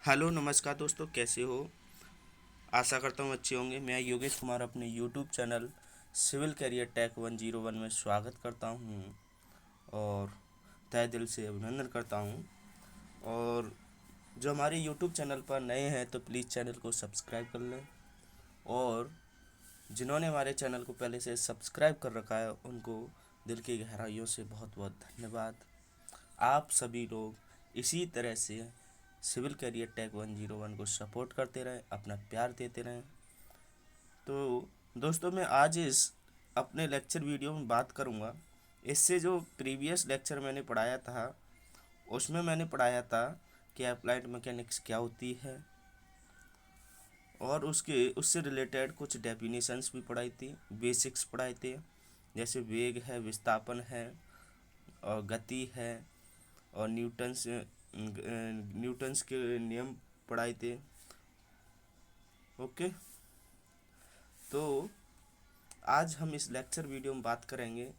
Hello नमस्कार दोस्तों, कैसे हो? आशा करता हूँ अच्छे होंगे। मैं योगेश कुमार अपने YouTube channel civil career tech 101 में स्वागत करता हूँ और तहे दिल से अभिनंदन करता हूँ। और जो हमारे यूट्यूब चैनल पर नए हैं तो प्लीज़ चैनल को सब्सक्राइब कर लें, और जिन्होंने हमारे चैनल को पहले से सब्सक्राइब कर रखा है उनको दिल की गहराइयों से बहुत बहुत धन्यवाद। आप सभी लोग इसी तरह से सिविल कैरियर टेक 101 को सपोर्ट करते रहें, अपना प्यार देते रहें। तो दोस्तों, मैं आज इस अपने लेक्चर वीडियो में बात करूंगा। इससे जो प्रीवियस लेक्चर मैंने पढ़ाया था उसमें मैंने पढ़ाया था कि अप्लाइड मैकेनिक्स क्या होती है, और उससे रिलेटेड कुछ डेफिनेशंस भी पढ़ाई थी, बेसिक्स पढ़ाए थे। जैसे वेग है, विस्थापन है, और गति है, और न्यूटन्स के नियम पढ़ाए थे। ओके, तो आज हम इस लेक्चर वीडियो में बात करेंगे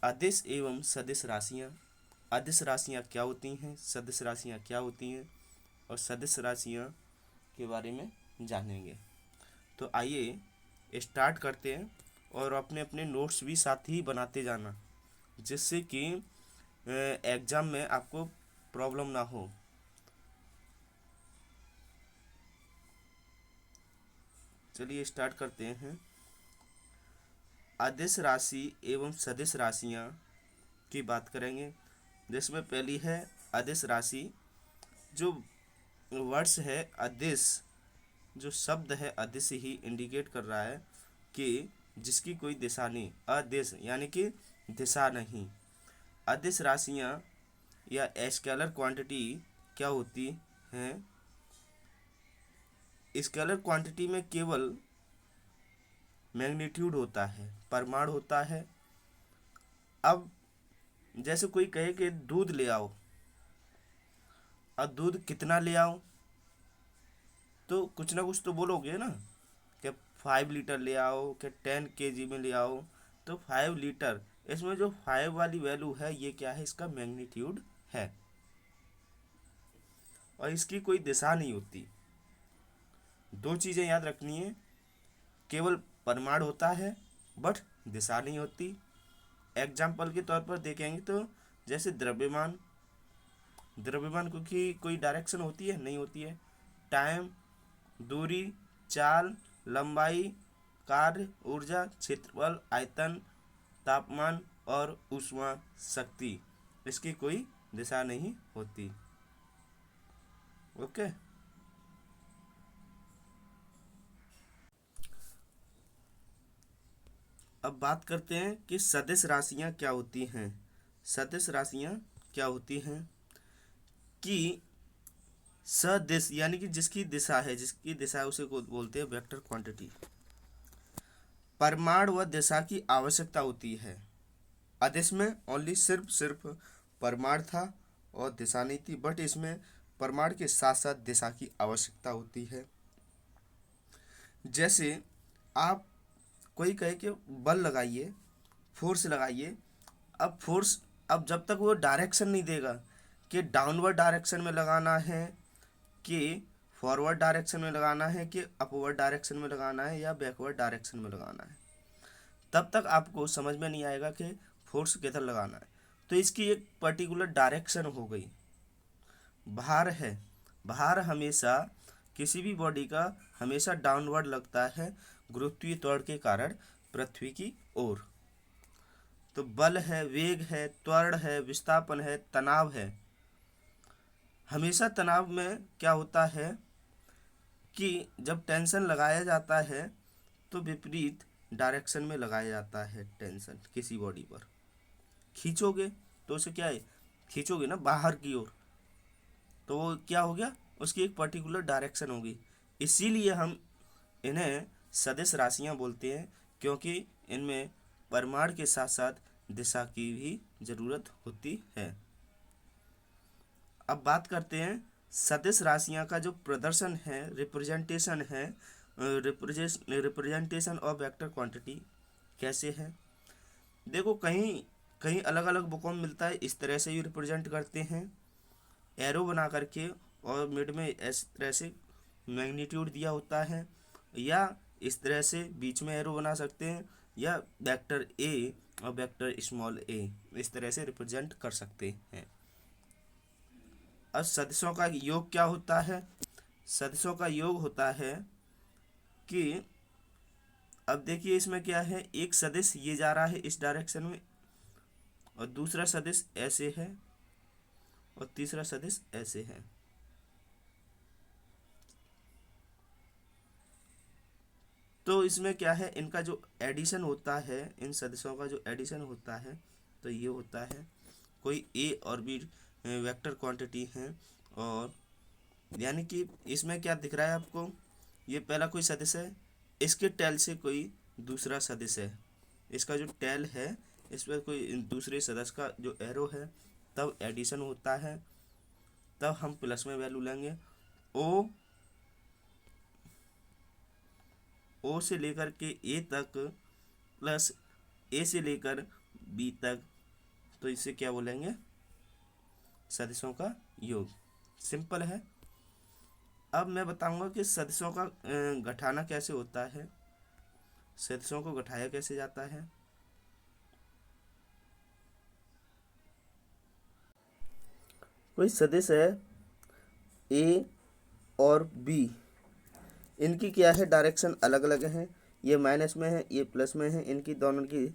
अदिश एवं सदिश राशियाँ। अदिश राशियाँ क्या होती हैं, सदिश राशियाँ क्या होती हैं, और सदिश राशियाँ के बारे में जानेंगे। तो आइए स्टार्ट करते हैं, और अपने अपने नोट्स भी साथ ही बनाते जाना, जिससे कि एग्ज़ाम में आपको प्रॉब्लम ना हो। चलिए स्टार्ट करते हैं। अदिश राशि एवं सदिश राशियाँ की बात करेंगे, जिसमें पहली है अदिश राशि। जो वर्ड्स है अदिश, जो शब्द है अदिश ही इंडिकेट कर रहा है कि जिसकी कोई दिशा नहीं, अदिश यानी कि दिशा नहीं। अदिश राशियाँ या स्केलर क्वांटिटी क्या होती हैं? स्केलर क्वांटिटी में केवल मैग्नीट्यूड होता है, परिमाण होता है। अब जैसे कोई कहे कि दूध ले आओ, अब दूध कितना ले आओ, तो कुछ ना कुछ तो बोलोगे ना, कि 5 लीटर ले आओ, कि 10 kg में ले आओ। तो 5 लीटर, इसमें जो 5 वाली वैल्यू है ये क्या है? इसका मैग्नीट्यूड है, और इसकी कोई दिशा नहीं होती। दो चीज़ें याद रखनी है, केवल परिमाण होता है बट दिशा नहीं होती। एग्जाम्पल के तौर पर देखेंगे तो जैसे द्रव्यमान, द्रव्यमान को की कोई डायरेक्शन होती है? नहीं होती है। टाइम, दूरी, चाल, लंबाई, कार्य, ऊर्जा, क्षेत्रफल, आयतन, तापमान और ऊष्मा शक्ति, इसकी कोई दिशा नहीं होती। ओके, अब बात करते हैं कि सदिश राशियाँ क्या होती हैं। सदिश राशियाँ क्या होती हैं कि सदिश यानी कि जिसकी दिशा है, जिसकी दिशा है उसे को बोलते हैं वेक्टर क्वांटिटी। परिमाण व दिशा की आवश्यकता होती है। अदिश में ओनली सिर्फ परिमाण था और दिशा नहीं थी, बट इसमें परिमाण के साथ साथ दिशा की आवश्यकता होती है। जैसे आप कोई कहे कि बल लगाइए, फोर्स लगाइए। अब फोर्स, अब जब तक वो डायरेक्शन नहीं देगा कि डाउनवर्ड डायरेक्शन में लगाना है, कि फॉरवर्ड डायरेक्शन में लगाना है, कि अपवर्ड डायरेक्शन में लगाना है, या बैकवर्ड डायरेक्शन में लगाना है, तब तक आपको समझ में नहीं आएगा कि फोर्स किधर लगाना है। तो इसकी एक पर्टिकुलर डायरेक्शन हो गई। भार है, भार हमेशा किसी भी बॉडी का हमेशा डाउनवर्ड लगता है गुरुत्वीय त्वरण के कारण पृथ्वी की ओर। तो बल है, वेग है, त्वरण है, विस्थापन है, तनाव है। हमेशा तनाव में क्या होता है कि जब टेंशन लगाया जाता है तो विपरीत डायरेक्शन में लगाया जाता है। टेंशन किसी बॉडी पर खींचोगे तो उसे क्या है, खींचोगे ना बाहर की ओर, तो वो क्या हो गया, उसकी एक पर्टिकुलर डायरेक्शन होगी। इसीलिए हम इन्हें सदिश राशियाँ बोलते हैं, क्योंकि इनमें परिमाण के साथ साथ दिशा की भी ज़रूरत होती है। अब बात करते हैं सदिश राशियाँ का जो प्रदर्शन है, रिप्रेजेंटेशन है, रिप्रेजेंटेशन ऑफ वेक्टर क्वांटिटी कैसे है। देखो, कहीं कहीं अलग अलग बुकों में मिलता है, इस तरह से भी रिप्रेजेंट करते हैं, एरो बना करके और मिड में इस तरह से मैग्नीट्यूड दिया होता है, या इस तरह से बीच में एरो बना सकते हैं, या वेक्टर ए और वेक्टर स्मॉल ए इस तरह से रिप्रेजेंट कर सकते हैं। अब सदिशों का योग क्या होता है? सदिशों का योग होता है कि अब देखिए इसमें क्या है, एक सदिश ये जा रहा है इस डायरेक्शन में, और दूसरा सदिश ऐसे है, और तीसरा सदिश ऐसे है। तो इसमें क्या है, इनका जो एडिशन होता है, इन सदिशों का जो एडिशन होता है, तो ये होता है कोई ए और बी वेक्टर क्वांटिटी है, और यानी कि इसमें क्या दिख रहा है आपको, ये पहला कोई सदिश है, इसके टेल से कोई दूसरा सदिश है, इसका जो टेल है इस पर कोई दूसरे सदस्य का जो एरो है, तब एडिशन होता है, तब हम प्लस में वैल्यू लेंगे। ओ से लेकर के ए तक प्लस ए से लेकर बी तक, तो इसे क्या बोलेंगे, सदिशों का योग। सिंपल है। अब मैं बताऊंगा कि सदिशों का घटाना कैसे होता है, सदिशों को घटाया कैसे जाता है। कोई सदिश है ए और बी, इनकी क्या है, डायरेक्शन अलग अलग है, ये माइनस में है, ये प्लस में है, इनकी दोनों की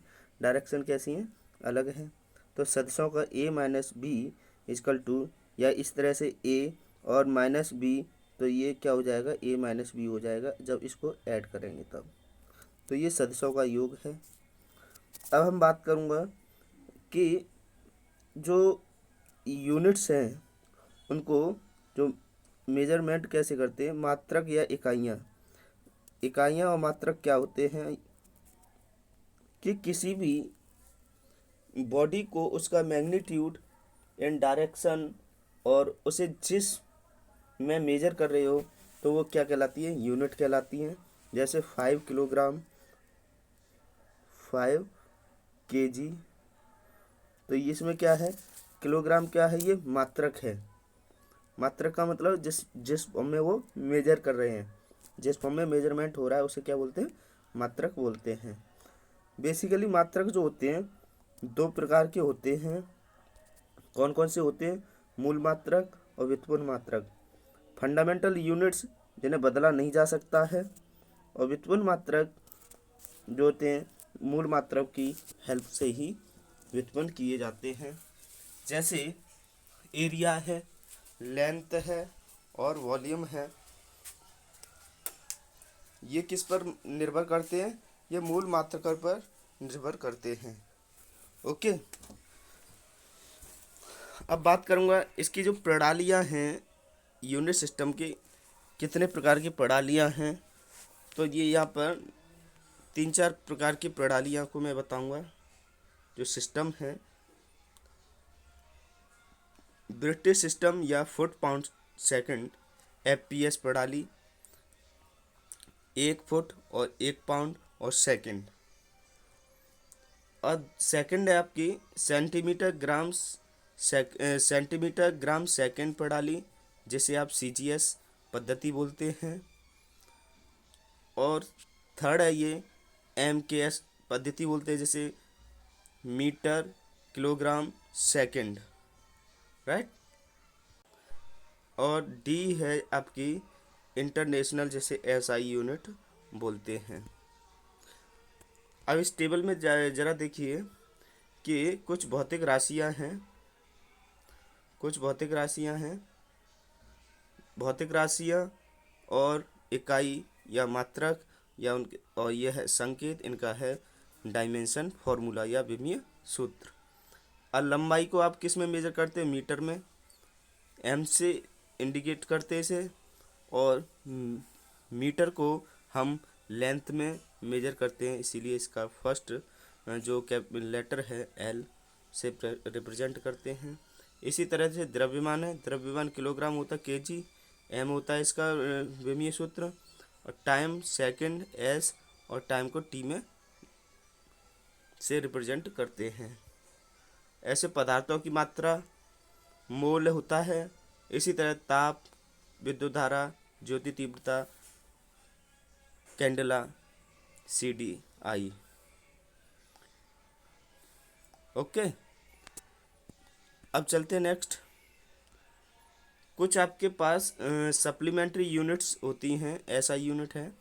डायरेक्शन कैसी है, अलग है। तो सदिशों का ए माइनस बी इजकल टू, या इस तरह से ए और माइनस बी, तो ये क्या हो जाएगा, ए माइनस बी हो जाएगा जब इसको ऐड करेंगे तब। तो ये सदिशों का योग है। अब हम बात करूँगा कि जो यूनिट्स हैं उनको जो मेजरमेंट कैसे करते हैं, मात्रक या इकाइयाँ। इकाइयाँ और मात्रक क्या होते हैं कि किसी भी बॉडी को उसका मैग्नीट्यूड एंड डायरेक्शन और उसे जिस में मेजर कर रहे हो, तो वो क्या कहलाती है, यूनिट कहलाती हैं। जैसे 5 किलोग्राम, 5 केजी, तो इसमें क्या है, किलोग्राम क्या है, ये मात्रक है। मात्रक का मतलब जिस जिस फॉर्म में वो मेजर कर रहे हैं, जिस फॉर्म में मेजरमेंट हो रहा है उसे क्या बोलते हैं, मात्रक बोलते हैं। बेसिकली मात्रक जो होते हैं दो प्रकार के होते हैं। कौन कौन से होते हैं, मूल मात्रक और व्युत्पन्न मात्रक। फंडामेंटल यूनिट्स जिन्हें बदला नहीं जा सकता है, और व्युत्पन्न मात्रक जो होते हैं मूल मात्रक की हेल्प से ही व्युत्पन्न किए जाते हैं। जैसे एरिया है, लेंथ है और वॉल्यूम है, ये किस पर निर्भर करते हैं, ये मूल मात्रक पर निर्भर करते हैं। ओके, अब बात करूँगा इसकी जो प्रणालियाँ हैं यूनिट सिस्टम की, कितने प्रकार की प्रणालियाँ हैं। तो ये यहाँ पर 3-4 प्रकार की प्रणालियाँ को मैं बताऊँगा। जो सिस्टम है, ब्रिटिश सिस्टम या फुट पाउंड सेकंड, FPS प्रणाली, 1 फुट और 1 पाउंड और सेकंड। और सेकंड है आपकी सेंटीमीटर ग्राम सेकंड प्रणाली, जिसे आप CGS पद्धति बोलते हैं। और थर्ड है ये MKS पद्धति बोलते हैं, जैसे मीटर किलोग्राम सेकंड, राइट। और D है आपकी इंटरनेशनल, जैसे SI यूनिट बोलते हैं। अब इस टेबल में जरा देखिए कि कुछ भौतिक राशियां हैं, भौतिक राशियां और इकाई या मात्रक या उनके, और यह है संकेत, इनका है डायमेंशन फॉर्मूला या विमीय सूत्र। और लंबाई को आप किस में मेजर करते हैं, मीटर में, M से इंडिकेट करते हैं इसे, और मीटर को हम लेंथ में मेजर करते हैं, इसीलिए इसका फर्स्ट जो लेटर है L से रिप्रेजेंट करते हैं। इसी तरह से द्रव्यमान है, द्रव्यमान किलोग्राम होता है, केजी, M होता है इसका विमीय सूत्र, और टाइम सेकंड S, और टाइम को T में से रिप्रेजेंट करते हैं। ऐसे पदार्थों की मात्रा मोल होता है, इसी तरह ताप, विद्युत धारा, ज्योति तीव्रता, कैंडेला, CDI। ओके, अब चलते हैं नेक्स्ट। कुछ आपके पास सप्लीमेंट्री यूनिट्स होती हैं। ऐसा यूनिट है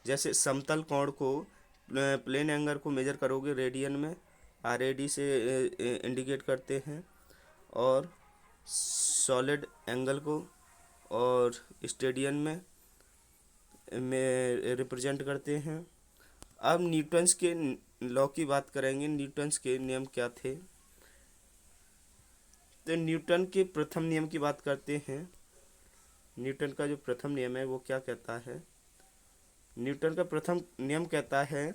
जैसे समतल कोण को, प्लेन एंगल को मेजर करोगे रेडियन में, RAD से इंडिकेट करते हैं, और सॉलिड एंगल को और स्टेडियन में रिप्रेजेंट करते हैं। अब न्यूटन्स के लॉ की बात करेंगे। न्यूटन्स के नियम क्या थे? तो न्यूटन के प्रथम नियम की बात करते हैं। न्यूटन का जो प्रथम नियम है वो क्या कहता है? न्यूटन का प्रथम नियम कहता है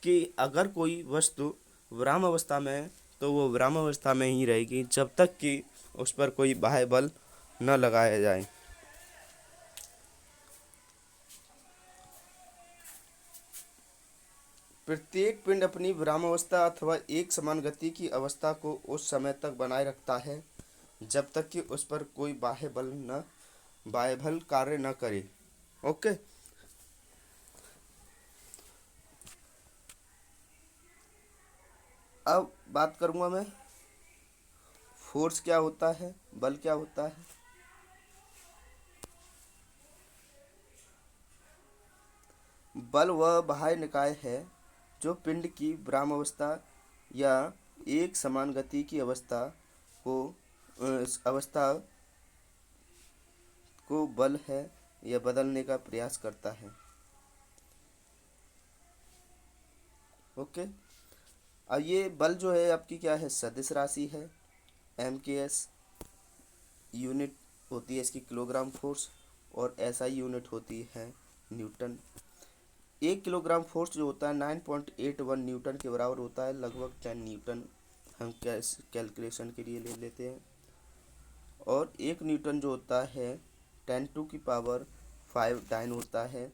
कि अगर कोई वस्तु विराम अवस्था में है तो वो विराम अवस्था में ही रहेगी जब तक कि उस पर कोई बाह्य बल न लगाया जाए। प्रत्येक पिंड अपनी विरामावस्था अथवा एक समान गति की अवस्था को उस समय तक बनाए रखता है जब तक कि उस पर कोई बाह्य बल कार्य न करे। ओके, अब बात करूंगा मैं फोर्स क्या होता है, बल क्या होता है। बल वह बाह्य निकाय है जो पिंड की विरामावस्था या एक समान गति की अवस्था को बल है या बदलने का प्रयास करता है। ओके, अब ये बल जो है आपकी क्या है? सदिश राशि है। MKS यूनिट होती है इसकी किलोग्राम फोर्स, और SI यूनिट होती है न्यूटन। 1 किलोग्राम फोर्स जो होता है 9.81 न्यूटन के बराबर होता है, लगभग 10 न्यूटन हम कैलकुलेशन के लिए ले लेते हैं। और 1 न्यूटन जो होता है 10⁵ डाइन होता है।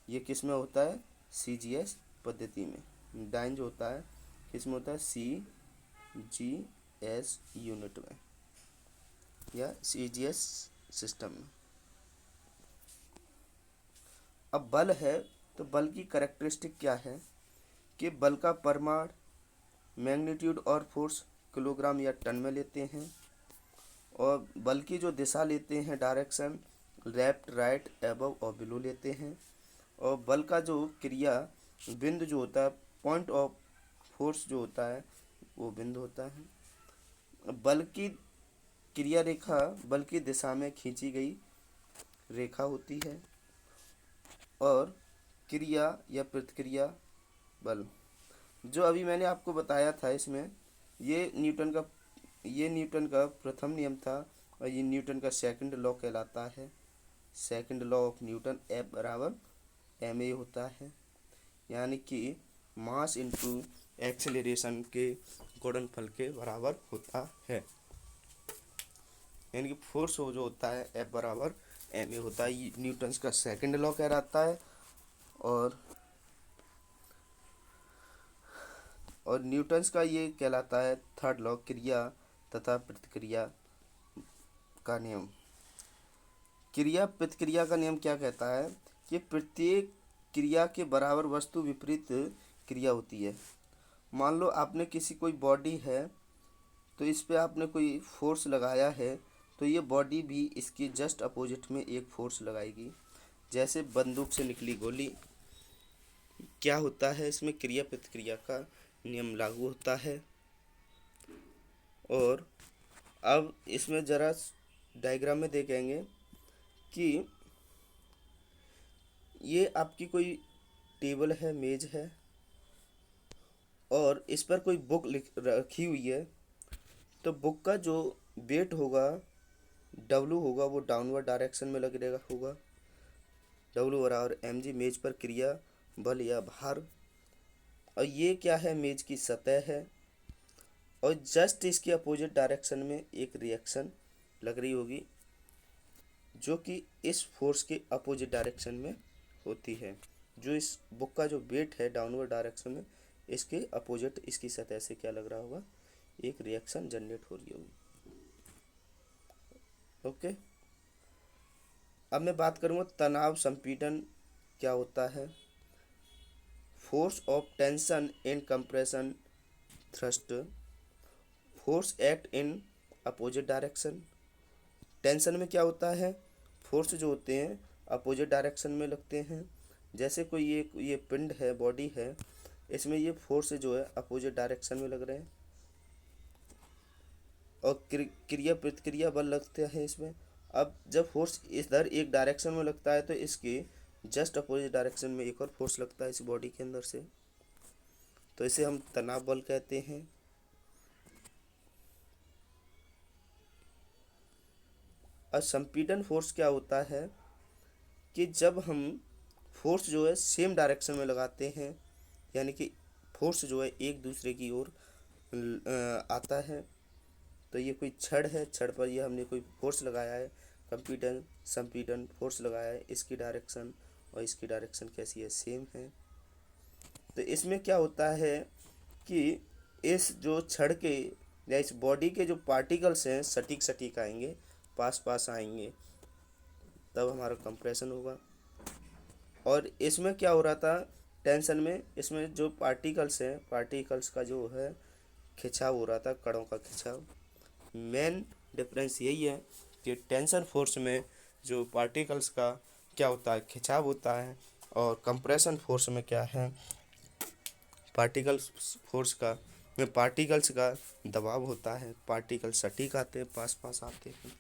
ये किस में होता है? CGS पद्धति में। डाइन जो होता है किस में होता है? CGS यूनिट में या CGS सिस्टम में। अब बल है तो बल की कैरेक्टरिस्टिक क्या है कि बल का परिमाण, मैग्नीट्यूड और फोर्स किलोग्राम या टन में लेते हैं, और बल की जो दिशा लेते हैं, डायरेक्शन, लेफ्ट, राइट, अबव और बिलो लेते हैं, और बल का जो क्रिया बिंदु जो होता है, पॉइंट ऑफ फोर्स जो होता है वो बिंदु होता है। बल की क्रिया रेखा बल की दिशा में खींची गई रेखा होती है, और क्रिया या प्रतिक्रिया बल जो अभी मैंने आपको बताया था, इसमें ये न्यूटन का प्रथम नियम था, और ये न्यूटन का सेकंड लॉ कहलाता है। Second law of Newton, F = ma होता है, यानी कि मास इनटू एक्सेलरेशन के गुणनफल के बराबर होता है। यानी कि फोर्स जो होता है F = ma होता है। ये न्यूटन का सेकंड लॉ कहलाता है। और न्यूटन्स का ये कहलाता है थर्ड लॉ, क्रिया तथा प्रतिक्रिया का नियम। क्रिया प्रतिक्रिया का नियम क्या कहता है कि प्रत्येक क्रिया के बराबर वस्तु विपरीत क्रिया होती है। मान लो आपने किसी कोई बॉडी है तो इस पे आपने कोई फोर्स लगाया है, तो ये बॉडी भी इसकी जस्ट अपोजिट में एक फोर्स लगाएगी। जैसे बंदूक से निकली गोली, क्या होता है इसमें? क्रिया प्रतिक्रिया का नियम लागू होता है। और अब इसमें ज़रा डायग्राम में देखेंगे कि ये आपकी कोई टेबल है, मेज है, और इस पर कोई बुक रखी हुई है। तो बुक का जो वेट होगा, W होगा, वो डाउनवर्ड डायरेक्शन में लगेगा होगा। W = mg, मेज पर क्रिया बल या भार। और ये क्या है? मेज की सतह है, और जस्ट इसके अपोजिट डायरेक्शन में एक रिएक्शन लग रही होगी जो कि इस फोर्स के अपोजिट डायरेक्शन में होती है। जो इस बुक का जो वेट है डाउनवर्ड डायरेक्शन में, इसके अपोजिट इसकी सतह से क्या लग रहा होगा? एक रिएक्शन जनरेट हो रही होगी। ओके। अब मैं बात करूँगा तनाव संपीड़न क्या होता है। Force of tension in compression thrust, force act in opposite direction. Tension में क्या होता है, फोर्स जो होते हैं अपोजिट डायरेक्शन में लगते हैं। जैसे कोई ये पिंड है, बॉडी है, इसमें ये फोर्स जो है अपोजिट डायरेक्शन में लग रहे हैं और क्रिया प्रतिक्रिया बल लगते हैं इसमें। अब जब फोर्स इधर एक डायरेक्शन में लगता है तो इसके जस्ट अपोजिट डायरेक्शन में एक और फोर्स लगता है इस बॉडी के अंदर से, तो इसे हम तनाव बल कहते हैं। और संपीड़न फोर्स क्या होता है कि जब हम फोर्स जो है सेम डायरेक्शन में लगाते हैं, यानी कि फोर्स जो है एक दूसरे की ओर आता है, तो ये कोई छड़ है, छड़ पर ये हमने कोई फोर्स लगाया है, कंपीडन संपीडन फोर्स लगाया है, इसकी डायरेक्शन और इसकी डायरेक्शन कैसी है, सेम है। तो इसमें क्या होता है कि इस जो छड़ के या इस बॉडी के जो पार्टिकल्स हैं सटीक सटीक आएंगे, पास पास आएंगे, तब हमारा कंप्रेशन होगा। और इसमें क्या हो रहा था टेंशन में, इसमें जो पार्टिकल्स हैं, पार्टिकल्स का जो है खिंचाव हो रहा था, कणों का खिंचाव। मेन डिफरेंस यही है कि टेंशन फोर्स में जो पार्टिकल्स का क्या होता है, खिंचाव होता है, और कंप्रेशन फोर्स में क्या है, पार्टिकल्स फोर्स का में पार्टिकल्स का दबाव होता है, पार्टिकल सटीक आते हैं, पास पास आते हैं।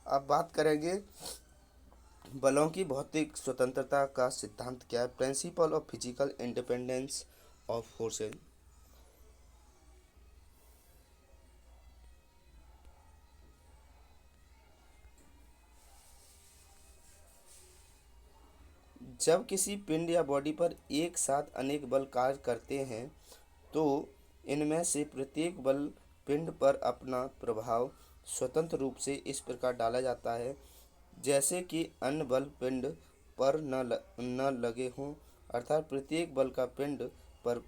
अब बात करेंगे बलों की भौतिक स्वतंत्रता का सिद्धांत क्या है, principle of physical independence of forces. जब किसी पिंड या बॉडी पर एक साथ अनेक बल कार्य करते हैं तो इनमें से प्रत्येक बल पिंड पर अपना प्रभाव स्वतंत्र रूप से इस प्रकार डाला जाता है जैसे कि अन्य बल पिंड पर न लगे हों। अर्थात प्रत्येक बल का पिंड पर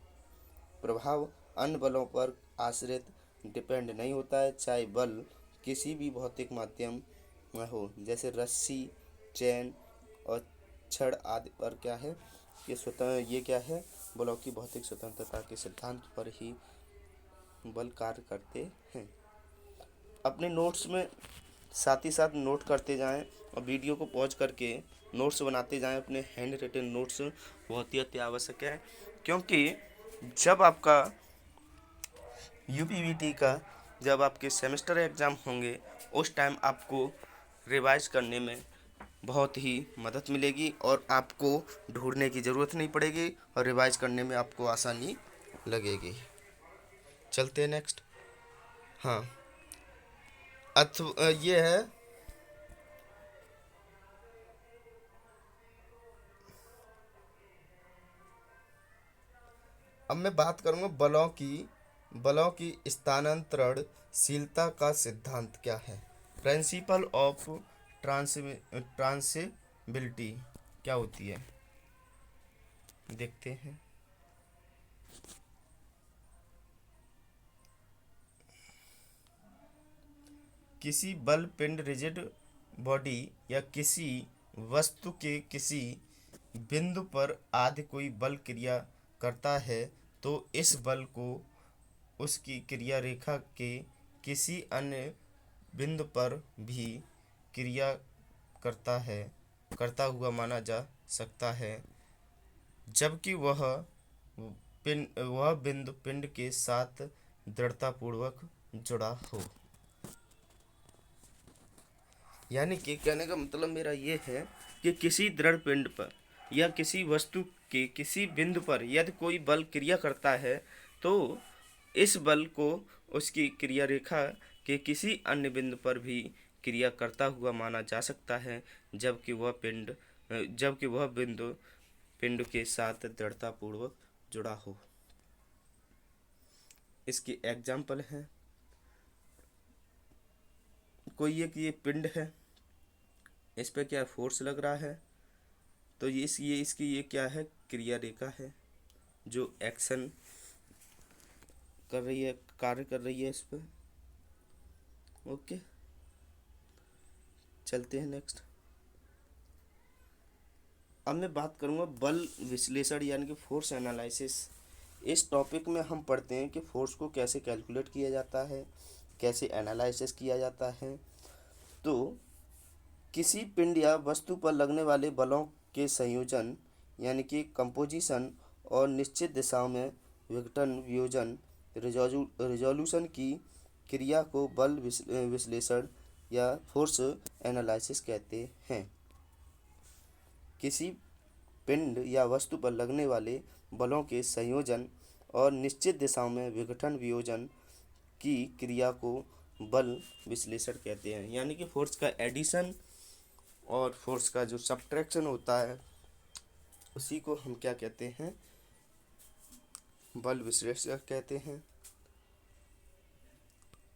प्रभाव अन्य बलों पर आश्रित डिपेंड नहीं होता है, चाहे बल किसी भी भौतिक माध्यम में हो, जैसे रस्सी, चैन और छड़ आदि पर क्या है कि स्वतः ये क्या है, बलों की भौतिक स्वतंत्रता के सिद्धांत पर ही बल कार्य करते हैं। अपने नोट्स में साथ ही साथ नोट करते जाएं और वीडियो को पॉज करके नोट्स बनाते जाएं। अपने हैंड रिटन नोट्स बहुत ही अति आवश्यक है, क्योंकि जब आपका यूपीवीटी का जब आपके सेमेस्टर एग्ज़ाम होंगे उस टाइम आपको रिवाइज करने में बहुत ही मदद मिलेगी और आपको ढूंढने की ज़रूरत नहीं पड़ेगी और रिवाइज करने में आपको आसानी लगेगी। चलते हैं नेक्स्ट। हाँ, ये है अब मैं बात करूँगा बलों की स्थानांतरणशीलता का सिद्धांत क्या है, प्रिंसिपल ऑफ ट्रांसिबिलिटी क्या होती है, देखते हैं। किसी बल पिंड रिजिड बॉडी या किसी वस्तु के किसी बिंदु पर आदि कोई बल क्रिया करता है तो इस बल को उसकी क्रिया रेखा के किसी अन्य बिंदु पर भी क्रिया करता हुआ माना जा सकता है, जबकि वह बिंदु पिंड के साथ दृढ़तापूर्वक जुड़ा हो। यानी कि कहने का मतलब मेरा ये है कि किसी दृढ़ पिंड पर या किसी वस्तु के किसी बिंदु पर यदि कोई बल क्रिया करता है तो इस बल को उसकी क्रिया रेखा के किसी अन्य बिंदु पर भी क्रिया करता हुआ माना जा सकता है, जबकि वह बिंदु पिंड के साथ दृढ़तापूर्वक जुड़ा हो। इसकी एग्जाम्पल है, कोई एक ये पिंड है, इस पे क्या फोर्स लग रहा है, तो ये इसकी ये क्या है, क्रिया रेखा है जो एक्शन कर रही है, कार्य कर रही है इस पे। ओके, चलते हैं नेक्स्ट। अब मैं बात करूँगा बल विश्लेषण यानी कि फोर्स एनालिसिस। इस टॉपिक में हम पढ़ते हैं कि फोर्स को कैसे कैलकुलेट किया जाता है, कैसे एनालिसिस किया जाता है। तो किसी पिंड या वस्तु पर लगने वाले बलों के संयोजन यानी कि कंपोजिशन और निश्चित दिशाओं में विघटन, वियोजन, रिजोल्यूशन की क्रिया को बल विश्लेषण या फोर्स एनालिसिस कहते हैं। किसी पिंड या वस्तु पर लगने वाले बलों के संयोजन और निश्चित दिशाओं में विघटन, वियोजन की क्रिया को बल विश्लेषण कहते हैं। यानी कि फोर्स का एडिशन और फोर्स का जो सब्ट्रैक्शन होता है उसी को हम क्या कहते हैं, बल विश्लेषण कहते हैं।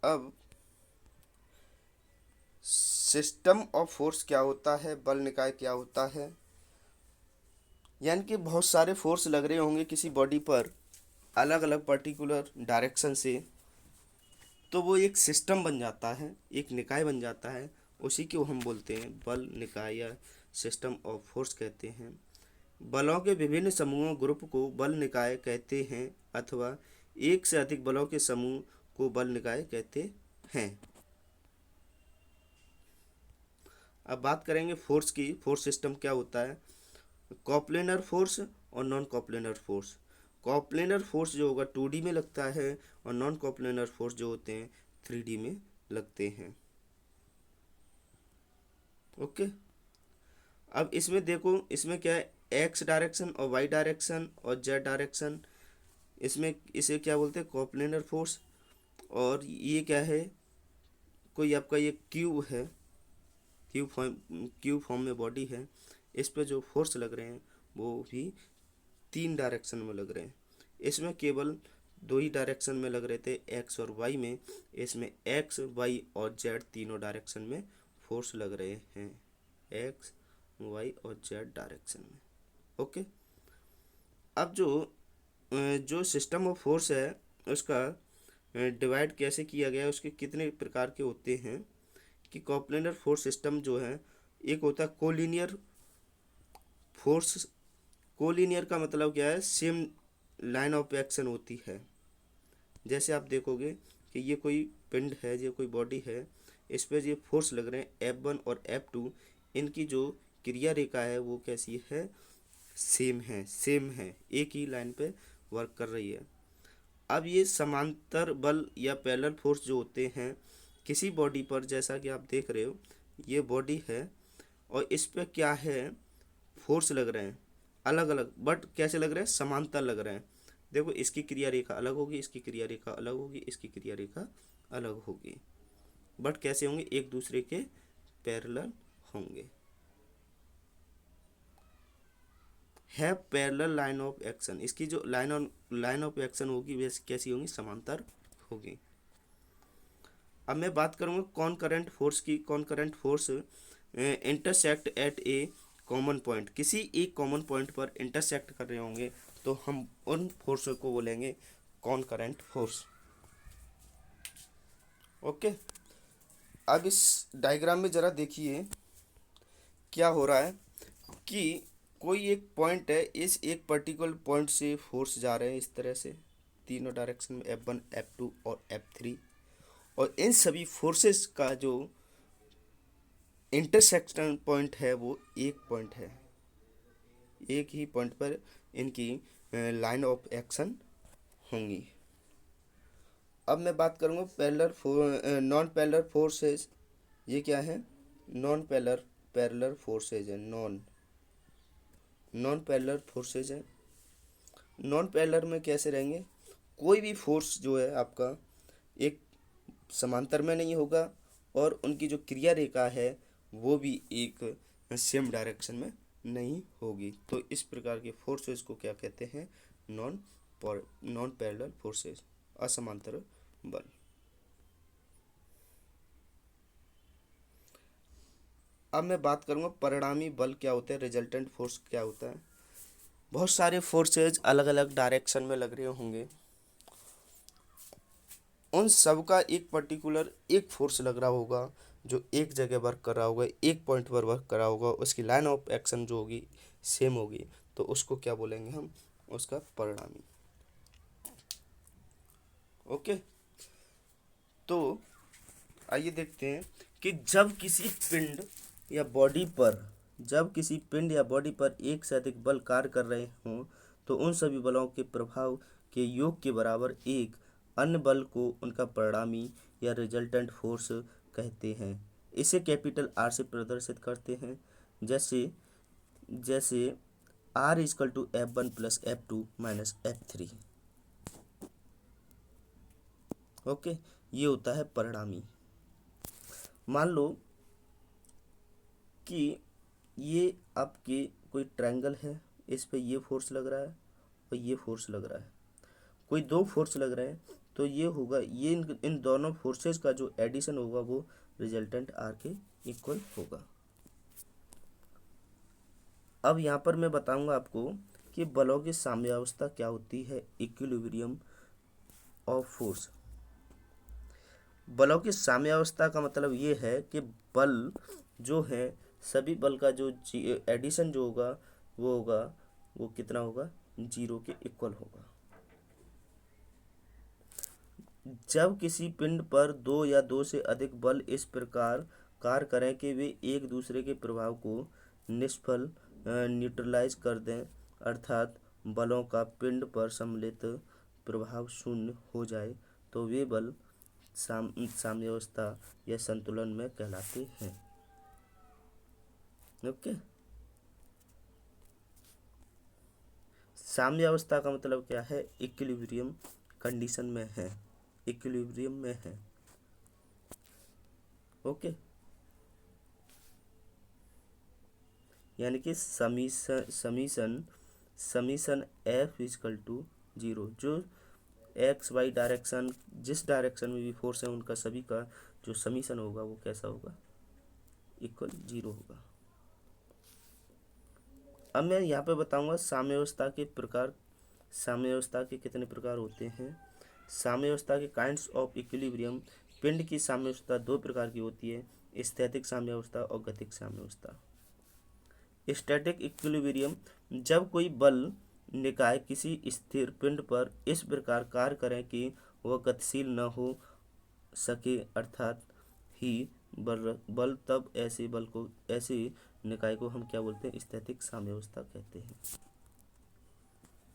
अब सिस्टम ऑफ फोर्स क्या होता है, बल निकाय क्या होता है। यानी कि बहुत सारे फोर्स लग रहे होंगे किसी बॉडी पर अलग अलग पर्टिकुलर डायरेक्शन से, तो वो एक सिस्टम बन जाता है, एक निकाय बन जाता है। उसी को हम बोलते हैं बल निकाय या सिस्टम ऑफ फोर्स कहते हैं। बलों के विभिन्न समूहों ग्रुप को बल निकाय कहते हैं अथवा एक से अधिक बलों के समूह को बल निकाय कहते हैं। अब बात करेंगे फोर्स की। फोर्स सिस्टम क्या होता है, कॉप्लेनर फोर्स और नॉन कॉप्लेनर फोर्स। कॉप्लेनर फोर्स जो होगा 2D में लगता है और नॉन कॉप्लेनर फोर्स जो होते हैं 3D में लगते हैं। ओके, अब इसमें देखो, इसमें क्या है, एक्स डायरेक्शन और वाई डायरेक्शन और जेड डायरेक्शन, इसमें इसे क्या बोलते हैं, कॉप्लेनर फोर्स। और ये क्या है, कोई आपका ये क्यूब है, क्यूब फॉर्म में बॉडी है, इस पे जो फोर्स लग रहे हैं वो भी 3 डायरेक्शन में लग रहे हैं। इसमें केवल 2 ही डायरेक्शन में लग रहे थे, एक्स और वाई में। इसमें एक्स, वाई और जेड तीनों डायरेक्शन में फोर्स लग रहे हैं, एक्स, वाई और जेड डायरेक्शन में। ओके, अब जो सिस्टम ऑफ फोर्स है उसका डिवाइड कैसे किया गया है, उसके कितने प्रकार के होते हैं कि कॉप्लेनर फोर्स सिस्टम जो है, एक होता है कोलिनियर फोर्स। कोलिनियर का मतलब क्या है, सेम लाइन ऑफ एक्शन होती है। जैसे आप देखोगे कि ये कोई पिंड है, ये कोई बॉडी है, इस पर ये फोर्स लग रहे हैं F1 और F2, इनकी जो क्रिया रेखा है वो कैसी है, सेम है, एक ही लाइन पे वर्क कर रही है। अब ये समांतर बल या पैरेलल फोर्स जो होते हैं किसी बॉडी पर, जैसा कि आप देख रहे हो ये बॉडी है और इस पे क्या है, फोर्स लग रहे हैं अलग अलग, बट कैसे लग रहे हैं, समांतर लग रहे हैं। देखो, इसकी क्रिया रेखा अलग होगी, इसकी क्रिया रेखा अलग होगी, इसकी क्रिया रेखा अलग होगी, बट कैसे होंगे, एक दूसरे के पैरेलल होंगे, है पैरेलल लाइन ऑफ एक्शन। इसकी जो लाइन ऑफ एक्शन होगी वैसे कैसी होंगी, समांतर होगी। अब मैं बात करूंगा कॉनकरेंट फोर्स की। कॉनकरेंट force intersect at A common point, किसी एक कॉमन पॉइंट पर इंटरसेक्ट कर रहे होंगे तो हम उन फोर्स को बोलेंगे कॉनकरेंट फोर्स। ओके, अब इस डायग्राम में ज़रा देखिए क्या हो रहा है कि कोई एक पॉइंट है, इस एक पर्टिकुलर पॉइंट से फोर्स जा रहे हैं इस तरह से तीनों डायरेक्शन में, F1, F2 और F3, और इन सभी फोर्सेस का जो इंटरसेक्शन पॉइंट है वो एक पॉइंट है, एक ही पॉइंट पर इनकी लाइन ऑफ एक्शन होंगी। अब मैं बात करूँगा नॉन पैरेलल फोर्सेस। ये क्या है, नॉन पैरेलल फोर्सेज है, नॉन पैरेलल फोर्सेज है। नॉन पैरेलल में कैसे रहेंगे, कोई भी फोर्स जो है आपका एक समांतर में नहीं होगा और उनकी जो क्रिया रेखा है वो भी एक सेम डायरेक्शन में नहीं होगी। तो इस प्रकार के फोर्सेस को क्या कहते हैं, नॉन पैरेलल फोर्सेस, असमांतर बल। अब मैं बात करूँगा परिणामी बल क्या होता है, रिजल्टेंट फोर्स क्या होता है। बहुत सारे फोर्सेज अलग अलग डायरेक्शन में लग रहे होंगे, उन सब का एक पर्टिकुलर एक फोर्स लग रहा होगा जो एक जगह वर्क कर रहा होगा, एक पॉइंट पर वर्क कर रहा होगा, उसकी लाइन ऑफ एक्शन जो होगी सेम होगी, तो उसको क्या बोलेंगे हम, उसका परिणामी। ओके, तो आइए देखते हैं कि जब किसी पिंड या बॉडी पर एक से अधिक बल कार्य कर रहे हों तो उन सभी बलों के प्रभाव के योग के बराबर एक अन्य बल को उनका परिणामी या रिजल्टेंट फोर्स कहते हैं। इसे कैपिटल आर से प्रदर्शित करते हैं, जैसे जैसे are equal to F1 plus F2 minus F3। Okay, ये होता है परिणामी। मान लो कि ये आपके कोई ट्रायंगल है, इस पे ये फोर्स लग रहा है और ये फोर्स लग रहा है, कोई दो फोर्स लग रहे हैं, तो ये होगा, ये इन दोनों फोर्सेस का जो एडिशन होगा वो रिजल्टेंट आर के इक्वल होगा। अब यहाँ पर मैं बताऊंगा आपको कि बलों की साम्यावस्था क्या होती है, इक्विलिब्रियम ऑफ फोर्स। बलों की साम्यावस्था का मतलब ये है कि बल जो है, सभी बल का जो एडिशन जो होगा वो कितना होगा, जीरो के इक्वल होगा। जब किसी पिंड पर दो या दो से अधिक बल इस प्रकार कार्य करें कि वे एक दूसरे के प्रभाव को निष्फल न्यूट्रलाइज कर दें, अर्थात बलों का पिंड पर सम्मिलित प्रभाव शून्य हो जाए, तो वे बल साम्यावस्था या संतुलन में कहलाते हैं। ओके, साम्यावस्था का मतलब क्या है, इक्विलिब्रियम कंडीशन में है, इक्विलिब्रियम में है। ओके, यानी कि summation F equal to zero, जो एक्स वाई डायरेक्शन, जिस डायरेक्शन में भी फोर्स है उनका सभी का जो समीशन होगा वो कैसा होगा, इक्वल जीरो होगा। अब मैं यहाँ पे बताऊंगा साम्यावस्था के प्रकार। साम्यावस्था के कितने प्रकार होते हैं। साम्यावस्था के काइंड्स ऑफ इक्विलिब्रियम। पिंड की साम्यावस्था दो प्रकार की होती है, स्थैतिक साम्यावस्था और गतिक साम्यावस्था। स्टैटिक इक्विलिब्रियम, जब कोई बल निकाय किसी स्थिर पिंड पर इस प्रकार कार्य करें कि वह गतिशील न हो सके, अर्थात ही बल तब ऐसे निकाय को हम क्या बोलते हैं, स्थैतिक साम्यावस्था कहते हैं।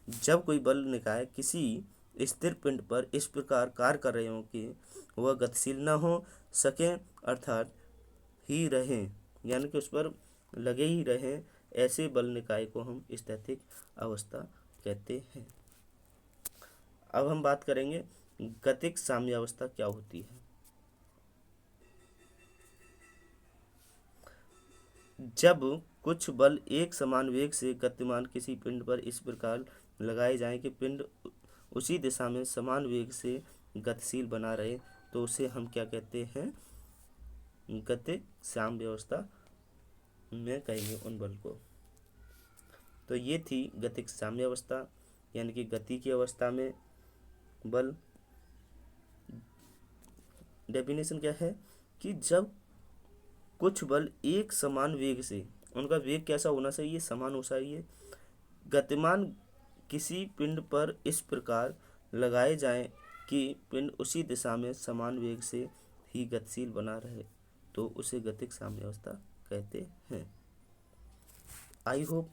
जब कोई बल निकाय किसी स्थिर पिंड पर इस प्रकार कार्य कर रहे हो कि वह गतिशील न हो सके, अर्थात ही रहें, यानी कि उस पर लगे ही रहें, ऐसे बल निकाय को हम स्थैतिक अवस्था कहते हैं। अब हम बात करेंगे गतिक साम्यावस्था क्या होती है। जब कुछ बल एक समान वेग से गतिमान किसी पिंड पर इस प्रकार लगाए जाएं कि पिंड उसी दिशा में समान वेग से गतिशील बना रहे, तो उसे हम क्या कहते हैं, गतिक साम्यावस्था में कहेंगे उन बल को। तो ये थी गतिक साम्यावस्था, यानी कि गति की अवस्था में बल। डेफिनेशन क्या है कि जब कुछ बल एक समान वेग से, उनका वेग कैसा होना चाहिए, समान होना चाहिए, गतिमान किसी पिंड पर इस प्रकार लगाए जाएं कि पिंड उसी दिशा में समान वेग से ही गतिशील बना रहे, तो उसे गतिक साम्यावस्था कहते हैं। आई होप,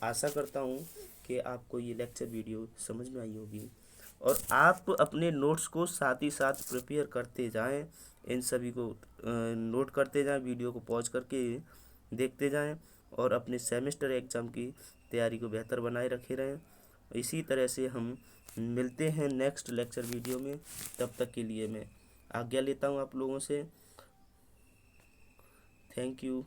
आशा करता हूँ कि आपको ये लेक्चर वीडियो समझ में आई होगी और आप अपने नोट्स को साथ ही साथ प्रिपेयर करते जाएं, इन सभी को नोट करते जाएं, वीडियो को पॉज करके देखते जाएं और अपने सेमेस्टर एग्ज़ाम की तैयारी को बेहतर बनाए रखे रहें। इसी तरह से हम मिलते हैं नेक्स्ट लेक्चर वीडियो में। तब तक के लिए मैं आज्ञा लेता हूं आप लोगों से। Thank you.